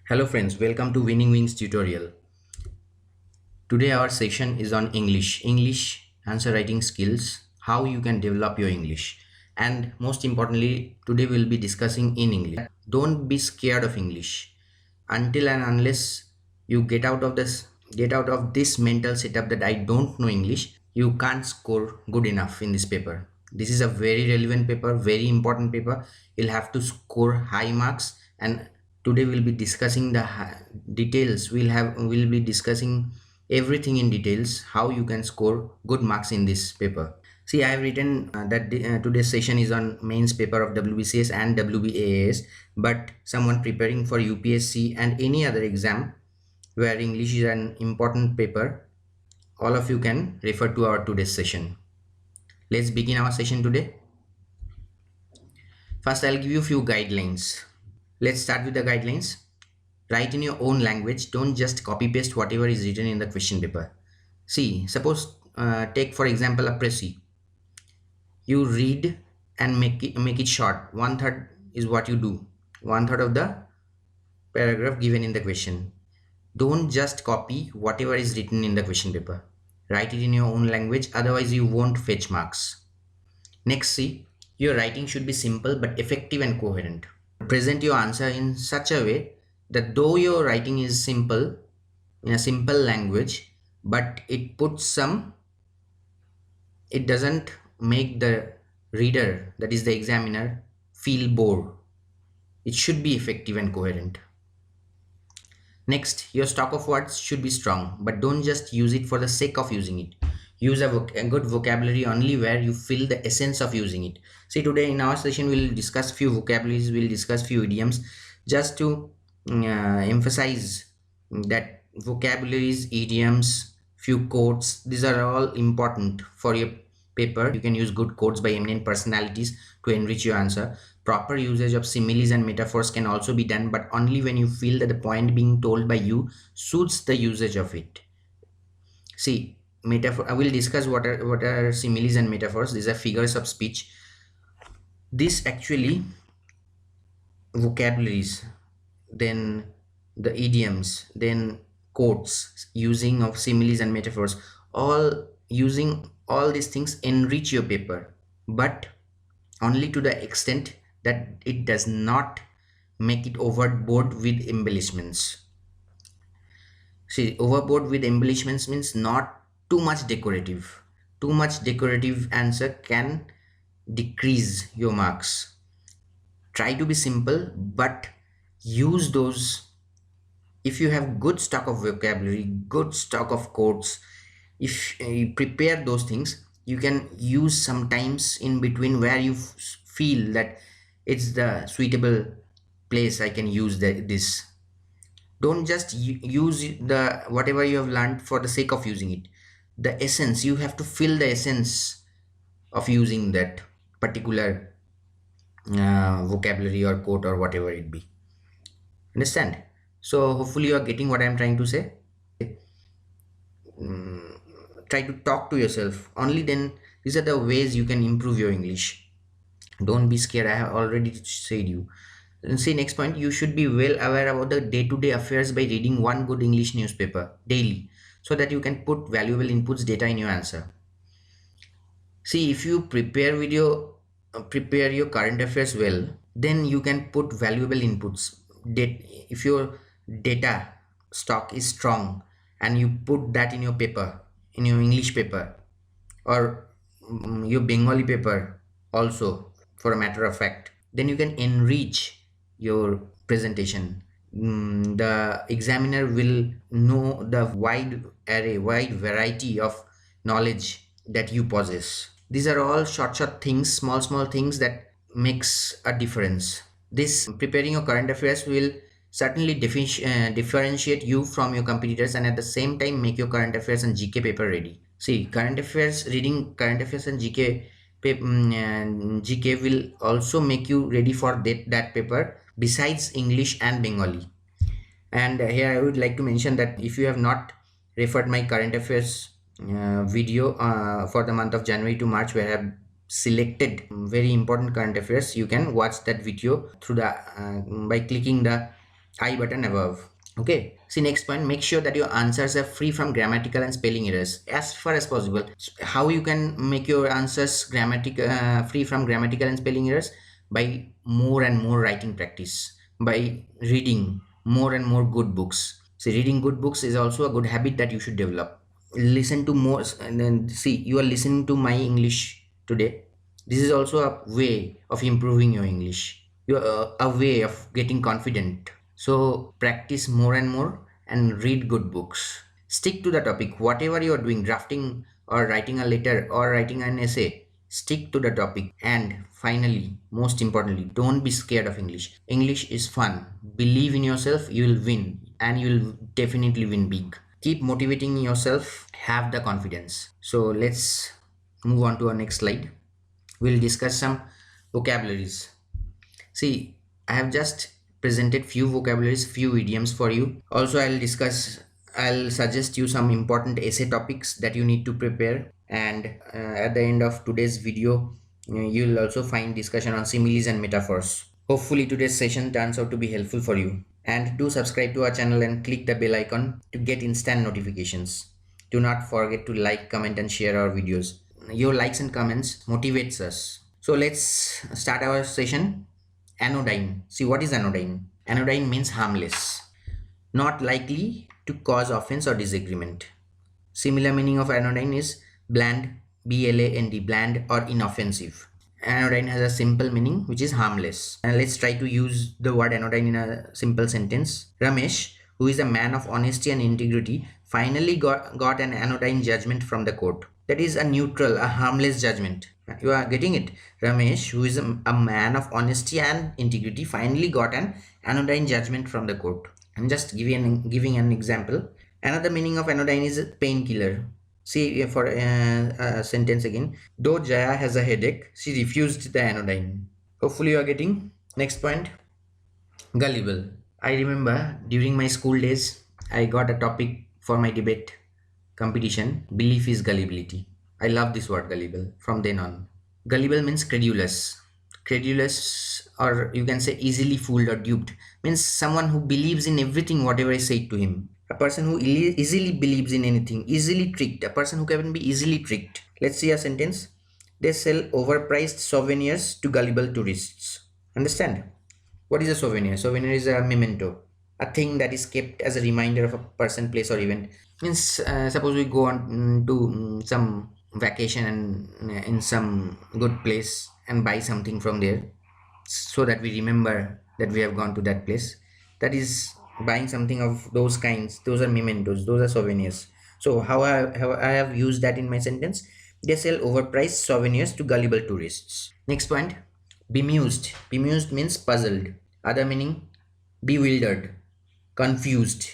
Hello friends, welcome to Winning Wings tutorial. Today our session is on English answer writing skills, how you can develop your English. And most importantly, today we'll be discussing in English. Don't be scared of English until and unless you get out of this mental setup that I don't know English, you can't score good enough in this paper. This is a very relevant paper, very important paper. You'll have to score high marks, and today we'll be discussing the details. We'll be discussing everything in details, how you can score good marks in this paper. See, I have written that today's session is on mains paper of WBCS and WBAS, but someone preparing for UPSC and any other exam where English is an important paper, all of you can refer to our today's session. Let's begin our session today. First, I'll give you a few guidelines. Let's start with the guidelines. Write in your own language. Don't just copy paste whatever is written in the question paper. See, suppose take for example a précis. You read and make it short. 1/3 is what you do. 1/3 of the paragraph given in the question. Don't just copy whatever is written in the question paper. Write it in your own language, otherwise you won't fetch marks. Next, see, your writing should be simple but effective and coherent. Present your answer in such a way that though your writing is simple, in a simple language, but it doesn't make the reader, that is the examiner, feel bored. It should be effective and coherent. Next, your stock of words should be strong, but don't just use it for the sake of using it. Use a good vocabulary only where you feel the essence of using it. See, today in our session we'll discuss few vocabularies, we'll discuss few idioms, just to emphasize that vocabularies, idioms, few quotes, these are all important for your paper. You can use good quotes by eminent personalities to enrich your answer. Proper usage of similes and metaphors can also be done, but only when you feel that the point being told by you suits the usage of it. See, metaphor, I will discuss what are similes and metaphors. These are figures of speech. This actually vocabularies, then the idioms, then quotes, using of similes and metaphors, using all these things enrich your paper, but only to the extent that it does not make it overboard with embellishments. See, overboard with embellishments means not too much decorative. Too much decorative answer can decrease your marks. Try to be simple, but use those. If you have good stock of vocabulary, good stock of quotes, if you prepare those things, you can use sometimes in between where you feel that it's the suitable place I can use this. Don't just use the whatever you have learned for the sake of using it. The essence, you have to feel the essence of using that particular vocabulary or quote or whatever it be. Understand? So hopefully you are getting what I am trying to say. Try to talk to yourself. Only then these are the ways you can improve your English. Don't be scared. I have already said you. And see, next point, you should be well aware about the day-to-day affairs by reading one good English newspaper daily, so that you can put valuable inputs data in your answer. See, if you prepare your current affairs well, then you can put valuable inputs. If your data stock is strong and you put that in your paper, in your English paper, or your Bengali paper also, for a matter of fact, then you can enrich your presentation. The examiner will know the wide variety of knowledge that you possess. These are all short things, small things that makes a difference. This preparing your current affairs will certainly differentiate you from your competitors, and at the same time make your current affairs and GK paper ready. See, reading current affairs and GK will also make you ready for that paper besides English and Bengali. And here I would like to mention that if you have not referred my current affairs video for the month of January to March, where I have selected very important current affairs, you can watch that video through the by clicking the I button above. Okay, see next point, make sure that your answers are free from grammatical and spelling errors as far as possible. How you can make your answers free from grammatical and spelling errors? By more and more writing practice, by reading more and more good books. See, reading good books is also a good habit that you should develop. Listen to more, and then see, you are listening to my English today. This is also a way of improving your English, a way of getting confident. So practice more and more and read good books. Stick to the topic. Whatever you are doing, drafting or writing a letter or writing an essay, stick to the topic. And finally, most importantly, don't be scared of English. English is fun. Believe in yourself, you will win, and you will definitely win big. Keep motivating yourself, have the confidence. So let's move on to our next slide. We'll discuss some vocabularies. See, I have just presented few vocabularies, few idioms for you. Also, I'll suggest you some important essay topics that you need to prepare. And at the end of today's video, you'll also find discussion on similes and metaphors. Hopefully, today's session turns out to be helpful for you. And do subscribe to our channel and click the bell icon to get instant notifications. Do not forget to like, comment, and share our videos. Your likes and comments motivates us. So let's start our session. Anodyne. See, what is anodyne? Anodyne means harmless, not likely to cause offense or disagreement. Similar meaning of anodyne is bland, B-L-A-N-D, bland or inoffensive. Anodyne has a simple meaning which is harmless. And let's try to use the word anodyne in a simple sentence. Ramesh, who is a man of honesty and integrity, finally got an anodyne judgment from the court. That is a neutral, a harmless judgment. You are getting it? Ramesh, who is a man of honesty and integrity, finally got an anodyne judgment from the court. I'm just giving an example. Another meaning of anodyne is painkiller. See for a sentence again. Though Jaya has a headache, she refused the anodyne. Hopefully you are getting. Next point. Gullible. I remember during my school days, I got a topic for my debate competition. Belief is gullibility. I love this word gullible from then on. Gullible means credulous. Credulous, or you can say easily fooled or duped, means someone who believes in everything whatever is said to him. A person who easily believes in anything, easily tricked, a person who can be easily tricked. Let's see a sentence. They sell overpriced souvenirs to gullible tourists. Understand? What is a souvenir? Souvenir is a memento, a thing that is kept as a reminder of a person, place, or event. Means suppose we go on to some vacation and in some good place and buy something from there, so that we remember that we have gone to that place. That is buying something of those kinds. Those are mementos, those are souvenirs. So how I have used that in my sentence. They sell overpriced souvenirs to gullible tourists. Next point, bemused. Bemused means puzzled. Other meaning, bewildered, confused.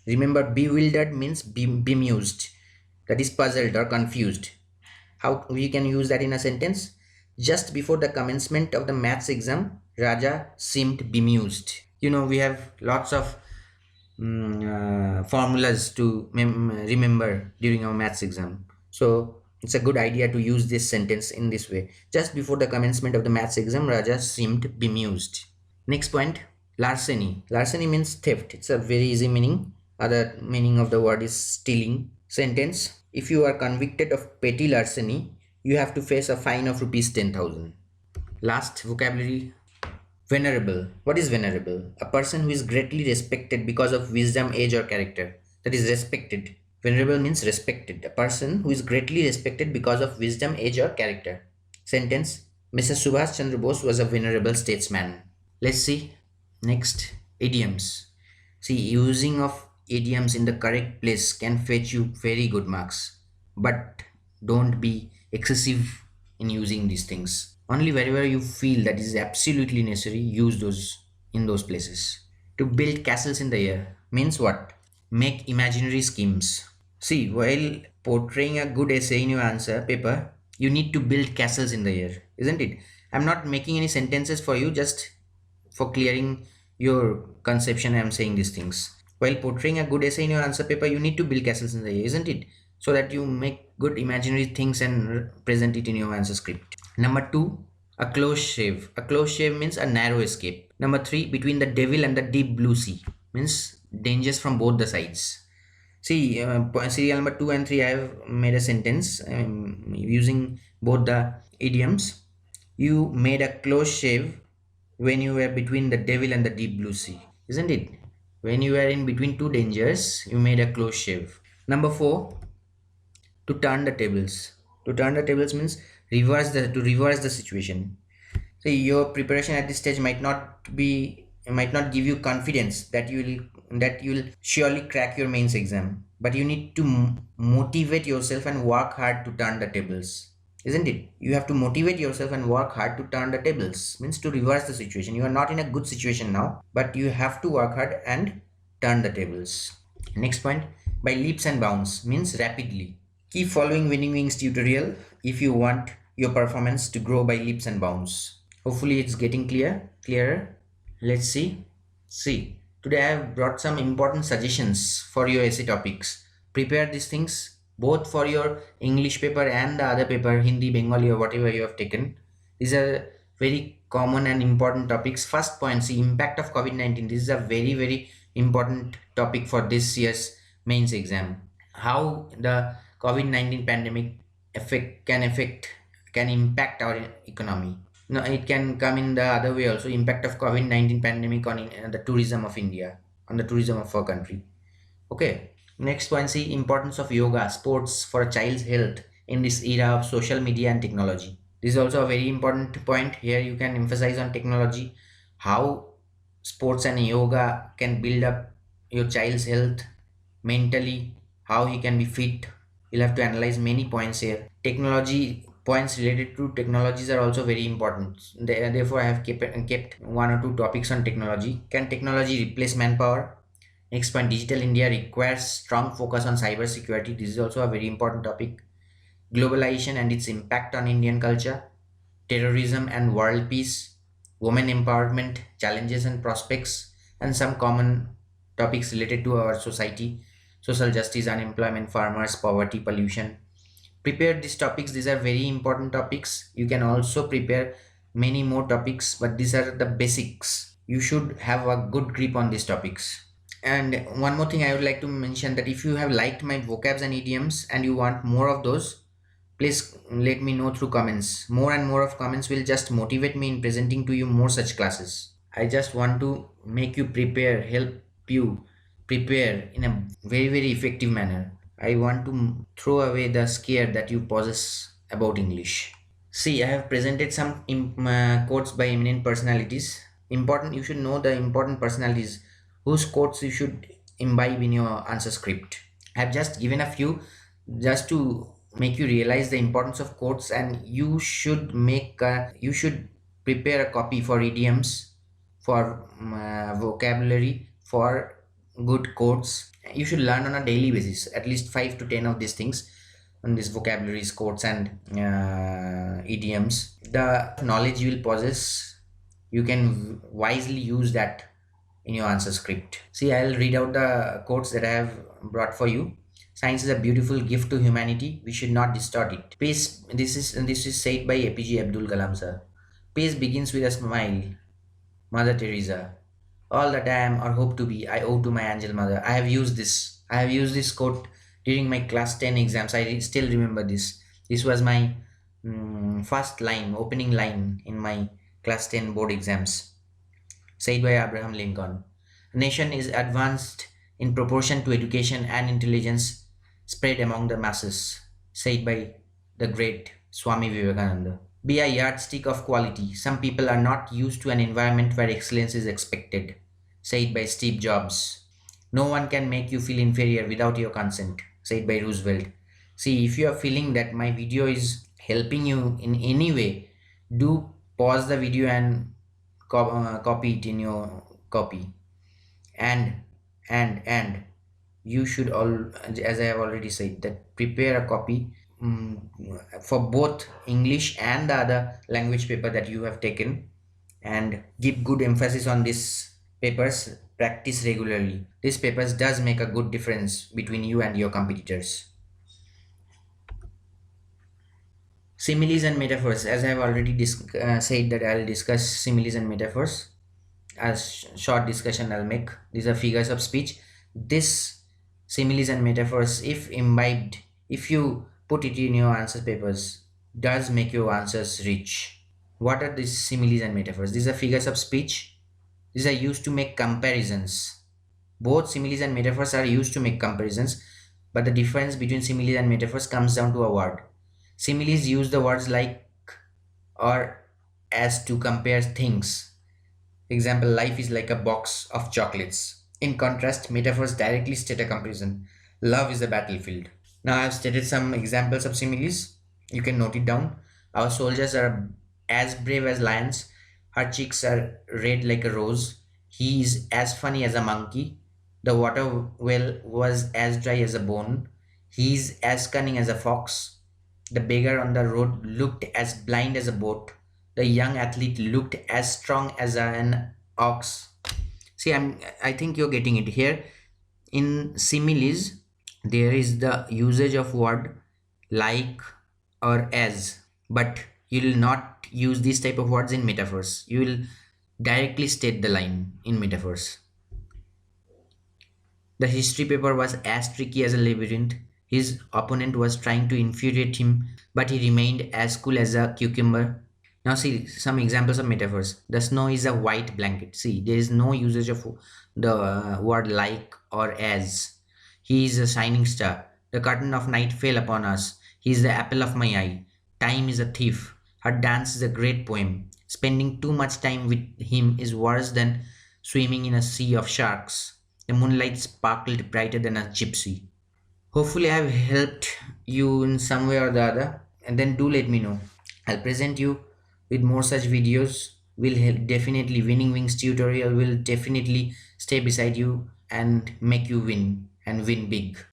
Remember, bewildered means bemused, that is puzzled or confused. How we can use that in a sentence? Just before the commencement of the maths exam, Raja seemed bemused. You know, we have lots of formulas to remember during our maths exam. So it's a good idea to use this sentence in this way. Just before the commencement of the maths exam, Raja seemed bemused. Next point, larceny. Larceny means theft. It's a very easy meaning. Other meaning of the word is stealing. Sentence, if you are convicted of petty larceny, you have to face a fine of rupees 10,000. Last vocabulary, venerable. What is venerable? A person who is greatly respected because of wisdom, age, or character. That is respected. Venerable means respected. A person who is greatly respected because of wisdom, age, or character. Sentence, Mr. Subhash Chandra Bose was a venerable statesman. Let's see. Next, idioms. See, using of idioms in the correct place can fetch you very good marks. But don't be excessive in using these things. Only wherever you feel that is absolutely necessary, use those in those places. To build castles in the air means what? Make imaginary schemes. See, while portraying a good essay in your answer paper, you need to build castles in the air, isn't it? I'm not making any sentences for you, just for clearing your conception. I am saying these things. While portraying a good essay in your answer paper, you need to build castles in the air, isn't it? So that you make good imaginary things and present it in your answer script. Number 2, A close shave. A close shave means a narrow escape. Number three, between the devil and the deep blue sea means dangers from both the sides. See, serial number two and three, I have made a sentence using both the idioms. You made a close shave when you were between the devil and the deep blue sea, isn't it? When you were in between two dangers, you made a close shave. Number four, to turn the tables. To turn the tables means reverse the situation. So your preparation at this stage might not give you confidence that you will surely crack your mains exam, but you need to motivate yourself and work hard to turn the tables, isn't it? You have to motivate yourself and work hard to turn the tables, means to reverse the situation. You are not in a good situation now, but you have to work hard and turn the tables. Next point, by leaps and bounds means rapidly. Keep following Winning Wings tutorial if you want your performance to grow by leaps and bounds. Hopefully it's getting clearer. Let's see, today I have brought some important suggestions for your essay topics. Prepare these things both for your English paper and the other paper, Hindi, Bengali, or whatever you have taken. These are very common and important topics. First point, see, impact of COVID-19. This is a very important topic for this year's mains exam. How the COVID-19 pandemic can impact our economy. No, it can come in the other way also. Impact of COVID-19 pandemic on the tourism of India, on the tourism of our country. Okay. Next one, see, importance of yoga, sports for a child's health in this era of social media and technology. This is also a very important point. Here you can emphasize on technology, how sports and yoga can build up your child's health mentally, how he can be fit. You'll have to analyze many points here. Technology points related to technologies are also very important. Therefore, I have kept one or two topics on technology. Can technology replace manpower? Next point, Digital India requires strong focus on cyber security. This is also a very important topic. Globalization and its impact on Indian culture. Terrorism and world peace. Women empowerment, challenges and prospects, and some common topics related to our society: social justice, unemployment, farmers, poverty, pollution. Prepare these topics. These are very important topics. You can also prepare many more topics, but these are the basics. You should have a good grip on these topics. And one more thing I would like to mention, that if you have liked my vocabs and idioms and you want more of those, please let me know through comments. More and more of comments will just motivate me in presenting to you more such classes. I just want to make you prepare, help you prepare in a very effective manner. I want to throw away the scare that you possess about English. See, I have presented some quotes by eminent personalities. Important, you should know the important personalities whose quotes you should imbibe in your answer script. I have just given a few just to make you realize the importance of quotes, and you should prepare a copy for idioms, for vocabulary, for good quotes. You should learn on a daily basis at least 5 to 10 of these things, on these vocabularies, quotes, and idioms. The knowledge you will possess, you can wisely use that in your answer script. See, I'll read out the quotes that I have brought for you. Science is a beautiful gift to humanity. We should not distort it. Peace. This is said by APJ Abdul Kalam sir. Peace begins with a smile. Mother Teresa. All that I am or hope to be, I owe to my angel mother. I have used this. I have used this quote during my class 10 exams. I still remember this. This was my first line, opening line in my class 10 board exams. Said by Abraham Lincoln. A nation is advanced in proportion to education and intelligence spread among the masses. Said by the great Swami Vivekananda. Be a yardstick of quality. Some people are not used to an environment where excellence is expected. Said by Steve Jobs. No one can make you feel inferior without your consent. Said by Roosevelt. See, if you are feeling that my video is helping you in any way, do pause the video and copy it in your copy. And you should all, as I have already said, that prepare a copy for both English and the other language paper that you have taken, and give good emphasis on these papers. Practice regularly. These papers does make a good difference between you and your competitors. Similes and metaphors. As I have already said that I'll discuss similes and metaphors. As short discussion I'll make. These are figures of speech. This similes and metaphors, if imbibed, if you put it in your answer papers, does make your answers rich. What are these similes and metaphors? These are figures of speech. These are used to make comparisons. Both similes and metaphors are used to make comparisons, but the difference between similes and metaphors comes down to a word. Similes use the words like or as to compare things. Example, life is like a box of chocolates. In contrast, metaphors directly state a comparison. Love is a battlefield. Now I have stated some examples of similes. You can note it down. Our soldiers are as brave as lions. Her cheeks are red like a rose. He is as funny as a monkey. The water well was as dry as a bone. He is as cunning as a fox. The beggar on the road looked as blind as a boat. The young athlete looked as strong as an ox. See, I think you're getting it here. In similes, there is the usage of word like or as, but you will not use these type of words in metaphors. You will directly state the line in metaphors. The history paper was as tricky as a labyrinth. His opponent was trying to infuriate him, but he remained as cool as a cucumber. Now, see some examples of metaphors. The snow is a white blanket. See, there is no usage of the word like or as. He is a shining star. The curtain of night fell upon us. He is the apple of my eye. Time is a thief. Her dance is a great poem. Spending too much time with him is worse than swimming in a sea of sharks. The moonlight sparkled brighter than a gypsy. Hopefully, I have helped you in some way or the other. And then do let me know. I'll present you with more such videos. Will help definitely. Winning Wings tutorial will definitely stay beside you and make you win and win big.